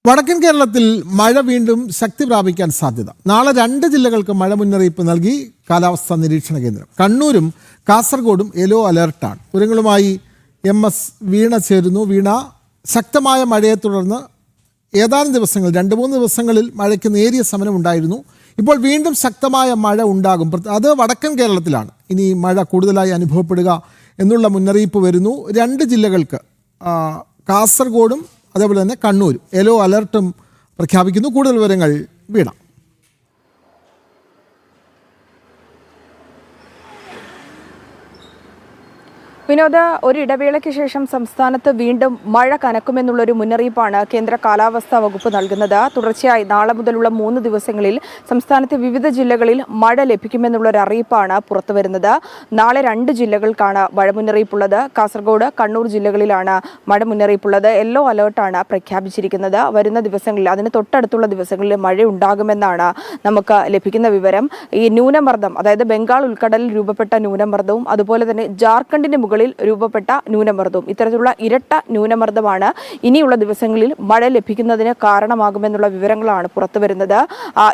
വടക്കൻ കേരളത്തിൽ മഴ വീണ്ടും ശക്തി പ്രാപിക്കാൻ സാധ്യത. നാളെ 2 ജില്ലകൾക്ക് മഴ മുന്നറിയിപ്പ് നൽകി കാലാവസ്ഥാ നിരീക്ഷണ കേന്ദ്രം. കണ്ണൂരും കാസർഗോഡും യെല്ലോ അലർട്ടാണ്. വിവരങ്ങളുമായി MS വീണ ചേരുന്നു. വീണ, ശക്തമായ മഴയെ തുടർന്ന് ഏതാനും ദിവസങ്ങൾ 2-3 ദിവസങ്ങളിൽ മഴയ്ക്ക് നേരിയ ശമനമുണ്ടായിരുന്നു. ഇപ്പോൾ വീണ്ടും ശക്തമായ മഴ ഉണ്ടാകും. അത് വടക്കൻ കേരളത്തിലാണ് ഇനി മഴ കൂടുതലായി അനുഭവപ്പെടുക എന്നുള്ള മുന്നറിയിപ്പ് വരുന്നു. 2 ജില്ലകൾക്ക് കാസർഗോഡും അതേപോലെ തന്നെ കണ്ണൂരും യെല്ലോ അലർട്ടും പ്രഖ്യാപിക്കുന്നു. കൂടുതൽ വിവരങ്ങൾ വീണ. വിനോദ, ഒരു ഇടവേളയ്ക്ക് ശേഷം സംസ്ഥാനത്ത് വീണ്ടും മഴ കനക്കുമെന്നുള്ളൊരു മുന്നറിയിപ്പാണ് കേന്ദ്ര കാലാവസ്ഥാ വകുപ്പ് നൽകുന്നത്. തുടർച്ചയായി നാളെ മുതലുള്ള 3 ദിവസങ്ങളിൽ സംസ്ഥാനത്തെ വിവിധ ജില്ലകളിൽ മഴ ലഭിക്കുമെന്നുള്ളൊരു അറിയിപ്പാണ് പുറത്തുവരുന്നത്. നാളെ 2 ജില്ലകൾക്കാണ് മഴ മുന്നറിയിപ്പുള്ളത്. കാസർഗോഡ്, കണ്ണൂർ ജില്ലകളിലാണ് മഴ മുന്നറിയിപ്പുള്ളത്. യെല്ലോ അലേർട്ടാണ് പ്രഖ്യാപിച്ചിരിക്കുന്നത്. വരുന്ന ദിവസങ്ങളിൽ, അതിന് തൊട്ടടുത്തുള്ള ദിവസങ്ങളിൽ മഴ ഉണ്ടാകുമെന്നാണ് നമുക്ക് ലഭിക്കുന്ന വിവരം. ഈ ന്യൂനമർദ്ദം, അതായത് ബംഗാൾ ഉൾക്കടലിൽ രൂപപ്പെട്ട ന്യൂനമർദ്ദവും അതുപോലെ തന്നെ ജാർഖണ്ഡിന്റെ മുകളിൽ രൂപപ്പെട്ട ന്യൂനമർദ്ദവും, ഇത്തരത്തിലുള്ള ഇരട്ട ന്യൂനമർദ്ദമാണ് ഇനിയുള്ള ദിവസങ്ങളിൽ മഴ ലഭിക്കുന്നതിന് കാരണമാകുമെന്നുള്ള വിവരങ്ങളാണ് പുറത്തുവരുന്നത്.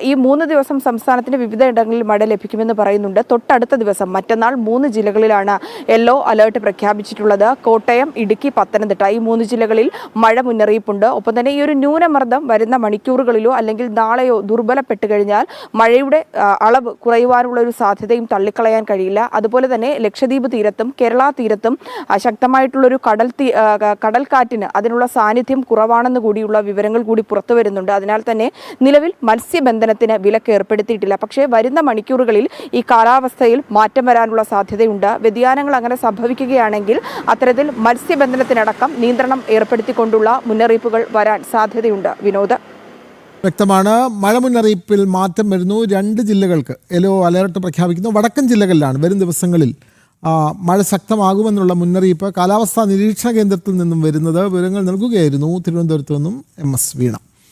ഈ 3 ദിവസം സംസ്ഥാനത്തിന്റെ വിവിധ ഇടങ്ങളിൽ മഴ ലഭിക്കുമെന്ന് പറയുന്നുണ്ട്. തൊട്ടടുത്ത ദിവസം മറ്റന്നാൾ 3 ജില്ലകളിലാണ് യെല്ലോ അലേർട്ട് പ്രഖ്യാപിച്ചിട്ടുള്ളത്. കോട്ടയം, ഇടുക്കി, പത്തനംതിട്ട, ഈ 3 ജില്ലകളിൽ മഴ മുന്നറിയിപ്പുണ്ട്. ഒപ്പം തന്നെ ഈ ഒരു ന്യൂനമർദ്ദം വരുന്ന മണിക്കൂറുകളിലോ അല്ലെങ്കിൽ നാളെയോ ദുർബലപ്പെട്ട് കഴിഞ്ഞാൽ മഴയുടെ അളവ് കുറയുവാനുള്ള ഒരു സാധ്യതയും തള്ളിക്കളയാൻ കഴിയില്ല. അതുപോലെ തന്നെ ലക്ഷദ്വീപ് തീരത്തും കേരള തീരത്തും ശക്തമായിട്ടുള്ളൊരു കടൽക്കാറ്റിന് അതിനുള്ള സാന്നിധ്യം കുറവാണെന്ന് കൂടിയുള്ള വിവരങ്ങൾ കൂടി പുറത്തു വരുന്നുണ്ട്. അതിനാൽ തന്നെ നിലവിൽ മത്സ്യബന്ധനത്തിന് വിലക്ക് ഏർപ്പെടുത്തിയിട്ടില്ല. പക്ഷേ വരുന്ന മണിക്കൂറുകളിൽ ഈ കാലാവസ്ഥയിൽ മാറ്റം വരാനുള്ള സാധ്യതയുണ്ട്. വ്യതിയാനങ്ങൾ അങ്ങനെ സംഭവിക്കുകയാണെങ്കിൽ അത്തരത്തിൽ മത്സ്യബന്ധനത്തിനടക്കം നിയന്ത്രണം ഏർപ്പെടുത്തിക്കൊണ്ടുള്ള മുന്നറിയിപ്പുകൾ വരാൻ സാധ്യതയുണ്ട്. വിനോദ്, വ്യക്തമാണ്. മഴ മുന്നറിയിപ്പിൽ മാറ്റം വരുന്നു. 2 ജില്ലകൾക്ക് യെല്ലോ അലർട്ട് പ്രഖ്യാപിക്കുന്നു. വടക്കൻ ജില്ലകളിലാണ് വരും ദിവസങ്ങളിൽ മഴ ശക്തമാകുമെന്നുള്ള മുന്നറിയിപ്പ് കാലാവസ്ഥാ നിരീക്ഷണ കേന്ദ്രത്തിൽ നിന്നും വരുന്നത്. വിവരങ്ങൾ നൽകുകയായിരുന്നു തിരുവനന്തപുരത്ത് നിന്നും MS വീണ.